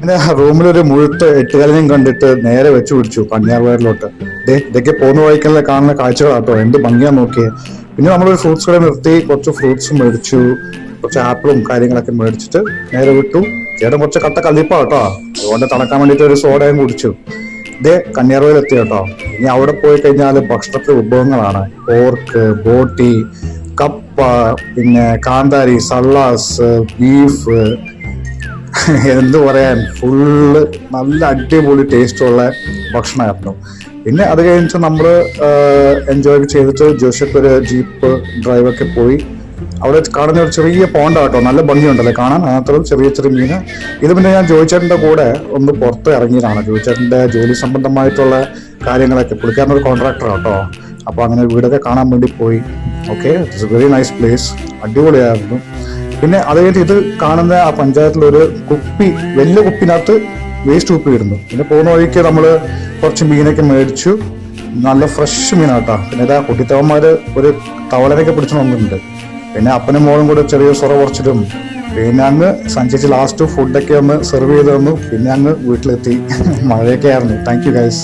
പിന്നെ റൂമിലൊരു മുഴുത്ത എട്ടുകാലിനെയും കണ്ടിട്ട് നേരെ വെച്ച് പിടിച്ചു കന്യാകുമാരിലോട്ട്. ഇതൊക്കെ പോകുന്ന വഴിക്കല്ല കാണുന്ന കാഴ്ചകളാട്ടോ, എന്ത് ഭംഗിയാ നോക്കിയേ. പിന്നെ നമ്മളൊരു ഫ്രൂട്ട്സ് കട നിർത്തി കുറച്ച് ഫ്രൂട്ട്സ് മേടിച്ചു, കുറച്ച് ആപ്പിളും കാര്യങ്ങളൊക്കെ മേടിച്ചിട്ട് നേരെ വിട്ടു. ചേട്ടൻ കുറച്ച് കട്ട കലിപ്പാ കേട്ടോ, അതുകൊണ്ട് തണക്കാൻ വേണ്ടിയിട്ട് ഒരു സോഡയും കുടിച്ചു. കന്യാകുമാരിയിൽ എത്തി കേട്ടോ. ഇനി അവിടെ പോയി കഴിഞ്ഞാൽ ഭക്ഷണത്തിലെ വിഭവങ്ങളാണ് പോർക്ക്, ബോട്ടി, കപ്പ, പിന്നെ കാന്താരി, സള്ളാസ്, ബീഫ്, എന്ത് പറയാൻ, ഫുള്ള് നല്ല അടിപൊളി ടേസ്റ്റുള്ള ഭക്ഷണമായിരുന്നു. പിന്നെ അത് കഴിഞ്ഞിട്ട് നമ്മൾ എൻജോയ് ചെയ്തിട്ട് ജോഷപ്പ് ഒരു ജീപ്പ് ഡ്രൈവൊക്കെ പോയി. അവിടെ കാണുന്ന ഒരു ചെറിയ പോണ്ടാട്ടോ, നല്ല ഭംഗിയുണ്ടല്ലേ കാണാൻ, അതിനകത്തുള്ള ചെറിയ ചെറിയ മീന്. ഇത് പിന്നെ ഞാൻ ജോയിച്ചേട്ടൻ്റെ കൂടെ ഒന്ന് പുറത്ത് ഇറങ്ങിയതാണ്. ജോയിച്ചേട്ടൻ്റെ ജോലി സംബന്ധമായിട്ടുള്ള കാര്യങ്ങളൊക്കെ, പുള്ളിക്കാരൻ ഒരു കോൺട്രാക്ടർ കേട്ടോ. അപ്പോൾ അങ്ങനെ വീടൊക്കെ കാണാൻ വേണ്ടി പോയി. Okay, it's A very nice place, അടിപൊളിയായിരുന്നു. പിന്നെ അത് കഴിഞ്ഞിട്ട് ഇത് കാണുന്ന ആ പഞ്ചായത്തിലൊരു കുപ്പി, വലിയ കുപ്പിനകത്ത് വേസ്റ്റ് കുപ്പി ഇടുന്നു. പിന്നെ പോകുന്ന വഴിക്ക് നമ്മൾ കുറച്ച് മീനൊക്കെ മേടിച്ചു, നല്ല ഫ്രഷ് മീനാട്ടാ. പിന്നെ ഇതാ കുട്ടിത്തവന്മാര് ഒരു തവളനൊക്കെ പിടിച്ചു വന്നിട്ടുണ്ട്. പിന്നെ അപ്പനും മോളും കൂടെ ചെറിയ സൊറ കുറച്ചിട്ടും പിന്നെ അങ്ങ് സഞ്ചരിച്ച് ലാസ്റ്റ് ഫുഡൊക്കെ ഒന്ന് സെർവ് ചെയ്ത് തന്നു. പിന്നെ അങ്ങ് വീട്ടിലെത്തി. മഴയൊക്കെ ആയിരുന്നു. Thank you guys.